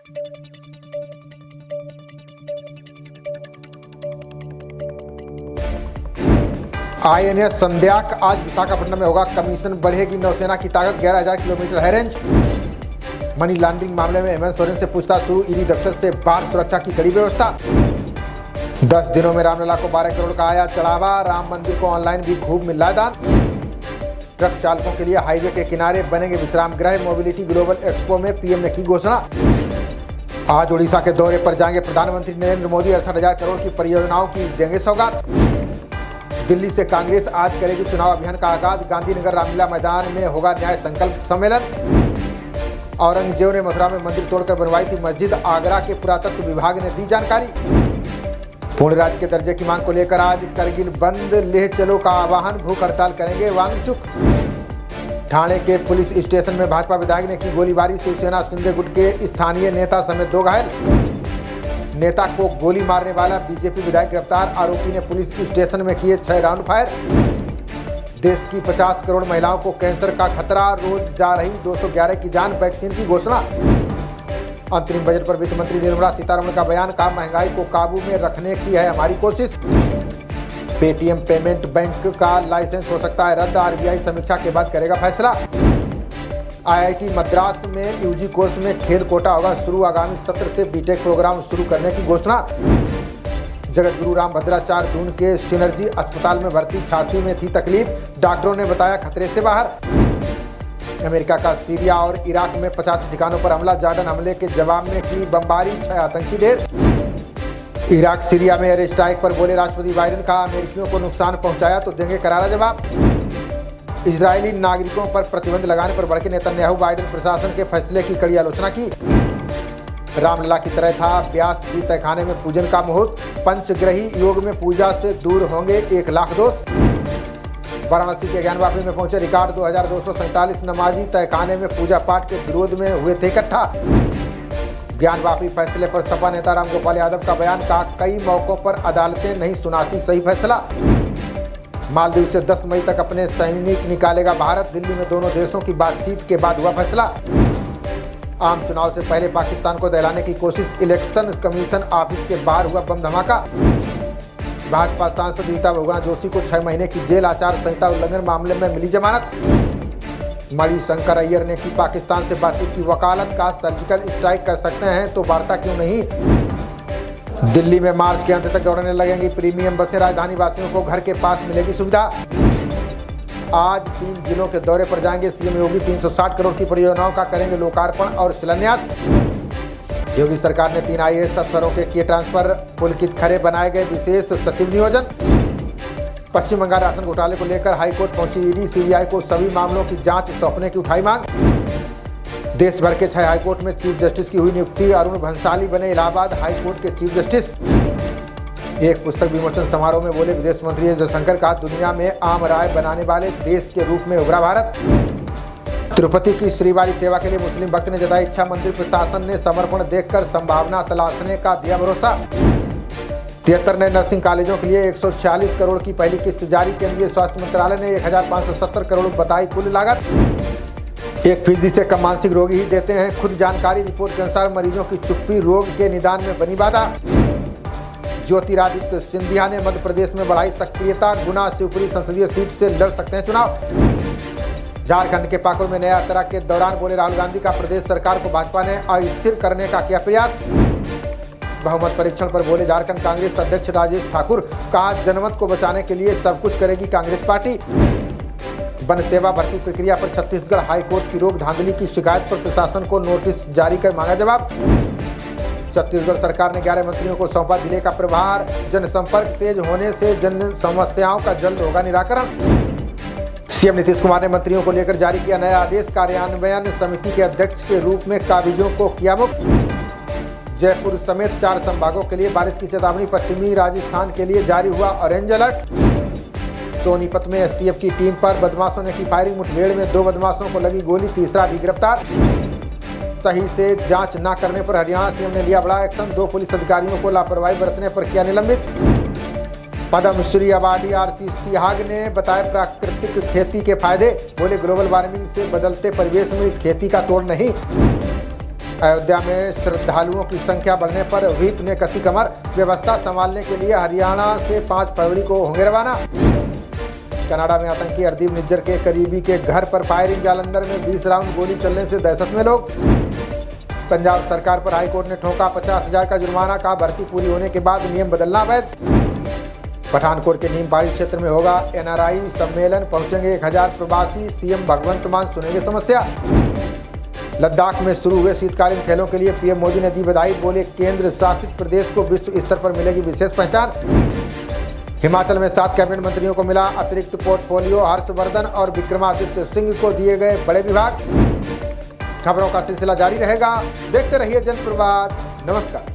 INS संध्याक आज विशाखापट्टनम में होगा। कमीशन बढ़ेगी नौसेना की ताकत, 11,000 किलोमीटर है रेंज। मनी लॉन्ड्रिंग मामले में हेमंत सोरेन से पूछताछ शुरू, ईडी दफ्तर से बाहर सुरक्षा की कड़ी व्यवस्था। 10 दिनों में रामलला को 12 करोड़ का आया चढ़ावा। राम मंदिर को ऑनलाइन भी खूब मिल रहा है दान। ट्रक चालकों के लिए हाईवे के किनारे बनेंगे विश्राम गृह। मोबिलिटी ग्लोबल एक्सपो में पीएम ने की घोषणा। आज उड़ीसा के दौरे पर जाएंगे प्रधानमंत्री नरेंद्र मोदी। 68,000 करोड़ की परियोजनाओं की देंगे सौगात। दिल्ली से कांग्रेस आज करेगी चुनाव अभियान का आगाज। गांधीनगर रामलीला मैदान में होगा न्याय संकल्प सम्मेलन। औरंगजेब ने मथुरा में मंदिर तोड़कर बनवाई थी मस्जिद, आगरा के पुरातत्व विभाग ने दी जानकारी। पूर्ण राज्य के दर्जे की मांग को लेकर आज करगिल बंद, लेह चलो का आह्वान। भूख हड़ताल करेंगे वांगचुक। ठाणे के पुलिस स्टेशन में भाजपा विधायक ने की गोलीबारी। शिवसेना शिंदे गुट के स्थानीय नेता समेत 2 घायल। नेता को गोली मारने वाला बीजेपी विधायक गिरफ्तार। आरोपी ने पुलिस स्टेशन में किए 6 राउंड फायर। देश की 50 करोड़ महिलाओं को कैंसर का खतरा, रोज जा रही 211 की जान। वैक्सीन की घोषणा। अंतरिम बजट पर वित्त मंत्री निर्मला सीतारमण का बयान, कहा महंगाई को काबू में रखने की है हमारी कोशिश। पेटीएम पेमेंट बैंक का लाइसेंस हो सकता है रद्द, आरबीआई समीक्षा के बाद करेगा फैसला। आईआईटी मद्रास में यूजी कोर्स में खेल कोटा होगा शुरू। आगामी सत्र से बीटेक प्रोग्राम शुरू करने की घोषणा। जगत गुरु रामभद्राचार्य दून के सिनर्जी अस्पताल में भर्ती, छाती में थी तकलीफ, डॉक्टरों ने बताया खतरे से बाहर। अमेरिका का सीरिया और इराक में 50 ठिकानों पर हमला। जॉर्डन हमले के जवाब में की बमबारी, 6 आतंकी ढेर। इराक सीरिया में एयर स्ट्राइक पर बोले राष्ट्रपति बाइडेन, कहा अमेरिकियों को नुकसान पहुंचाया तो देंगे करारा जवाब। इजरायली नागरिकों पर प्रतिबंध लगाने पर भड़के नेतन्याहू, बाइडेन प्रशासन के फैसले की कड़ी आलोचना की। रामलला की तरह था व्यास जी तहखाने में पूजन का मुहूर्त। पंचग्रही योग में पूजा से दूर होंगे 1 लाख दोष। वाराणसी के ज्ञानवापी में पहुंचे रिकॉर्ड 2247 नमाजी। तहखाने में पूजा पाठ के विरोध में हुए थे इकट्ठा। ज्ञानवापी फैसले पर सपा नेता रामगोपाल यादव का बयान, कहा कई मौकों पर अदालतें नहीं सुनाती सही फैसला। मालदीव से 10 मई तक अपने सैनिक निकालेगा भारत। दिल्ली में दोनों देशों की बातचीत के बाद हुआ फैसला। आम चुनाव से पहले पाकिस्तान को दहलाने की कोशिश। इलेक्शन कमीशन ऑफिस के बाहर हुआ बम धमाका। भाजपा सांसद रीता बहुगुणा जोशी को 6 महीने की जेल। आचार संहिता उल्लंघन मामले में मिली जमानत। मणिशंकर अय्यर ने की पाकिस्तान से बातचीत की वकालत, का सर्जिकल स्ट्राइक कर सकते हैं तो वार्ता क्यों नहीं। दिल्ली में मार्च के अंत तक दौड़ने लगेंगी प्रीमियम बसें। राजधानी वासियों को घर के पास मिलेगी सुविधा। आज 3 जिलों के दौरे पर जाएंगे सीएम योगी। 360 करोड़ की परियोजनाओं का करेंगे लोकार्पण और शिलान्यास। योगी सरकार ने 3 IAS अफसरों के किए ट्रांसफर। पुलकित खरे बनाए गए विशेष सचिव नियोजन। पश्चिम बंगाल राशन घोटाले को लेकर हाईकोर्ट पहुंची ईडी। सीबीआई को सभी मामलों की जांच सौंपने की उठाई मांग। देश भर के 6 हाईकोर्ट में चीफ जस्टिस की हुई नियुक्ति। अरुण भंसाली बने इलाहाबाद हाईकोर्ट के चीफ जस्टिस। एक पुस्तक विमोचन समारोह में बोले विदेश मंत्री एस जयशंकर, कहा दुनिया में आम राय बनाने वाले देश के रूप में उभरा भारत। तिरुपति की श्रीवारी सेवा के लिए मुस्लिम भक्त ने जताई इच्छा। मंदिर प्रशासन ने समर्पण देखकर संभावना तलाशने का दिया भरोसा। 73 नए नर्सिंग कॉलेजों के लिए 146 करोड़ की पहली किस्त जारी। केंद्रीय स्वास्थ्य मंत्रालय ने 1570 करोड़ बताई कुल लागत। 1% से कम मानसिक रोगी ही देते हैं खुद जानकारी। रिपोर्ट के अनुसार मरीजों की चुप्पी रोग के निदान में बनी बाधा। ज्योतिरादित्य सिंधिया ने मध्य प्रदेश में बढ़ाई सक्रियता। गुना शिवपुरी संसदीय सीट से लड़ सकते हैं चुनाव। झारखंड के पाकुड़ में नया यात्रा के दौरान बोले राहुल गांधी, का प्रदेश सरकार को भाजपा ने अस्थिर करने का किया प्रयास। बहुमत परीक्षण पर बोले झारखंड कांग्रेस अध्यक्ष राजेश ठाकुर, कहा जनमत को बचाने के लिए सब कुछ करेगी कांग्रेस पार्टी। वन सेवा भर्ती प्रक्रिया पर छत्तीसगढ़ हाईकोर्ट की रोक। धांधली की शिकायत पर प्रशासन को नोटिस जारी कर मांगा जवाब। छत्तीसगढ़ सरकार ने 11 मंत्रियों को सौंपा जिले का प्रभार। जनसंपर्क तेज होने से जन समस्याओं का जल्द होगा निराकरण। सीएम नीतीश कुमार ने मंत्रियों को लेकर जारी किया नया आदेश। कार्यान्वयन समिति के अध्यक्ष के रूप में काबिजों को किया मुक्त। जयपुर समेत 4 संभागों के लिए बारिश की चेतावनी। पश्चिमी राजस्थान के लिए जारी हुआ ऑरेंज अलर्ट। सोनीपत में एसटीएफ की टीम पर बदमाशों ने की फायरिंग। मुठभेड़ में 2 बदमाशों को लगी गोली, तीसरा भी गिरफ्तार। सही से जांच न करने पर हरियाणा सीएम ने लिया बड़ा एक्शन। 2 पुलिस अधिकारियों को लापरवाही बरतने पर किया निलंबित। पद्मश्री अवार्डी आरती सिहाग ने बताया प्राकृतिक खेती के फायदे। बोले ग्लोबल वार्मिंग से बदलते परिवेश में इस खेती का तोड़ नहीं। अयोध्या में श्रद्धालुओं की संख्या बढ़ने पर व्हीप ने कसी कमर। व्यवस्था संभालने के लिए हरियाणा से 5 फरवरी को होंगे रवाना। कनाडा में आतंकी हरदीप निज्जर के करीबी के घर पर फायरिंग। जालंधर में 20 राउंड गोली चलने से दहशत में लोग। पंजाब सरकार पर हाईकोर्ट ने ठोका 50,000 का जुर्माना। कहा भर्ती पूरी होने के बाद नियम बदलना अवैध। पठानकोट के नीमपाड़ी क्षेत्र में होगा NRI सम्मेलन। पहुंचेंगे 1000 प्रवासी। सीएम भगवंत मान सुनेंगे समस्या। लद्दाख में शुरू हुए शीतकालीन खेलों के लिए पीएम मोदी ने दी बधाई। बोले केंद्र शासित प्रदेश को विश्व स्तर पर मिलेगी विशेष पहचान। हिमाचल में 7 कैबिनेट मंत्रियों को मिला अतिरिक्त पोर्टफोलियो। हर्षवर्धन और विक्रमादित्य सिंह को दिए गए बड़े विभाग। खबरों का सिलसिला जारी रहेगा। देखते रहिए जनप्रवाद। नमस्कार।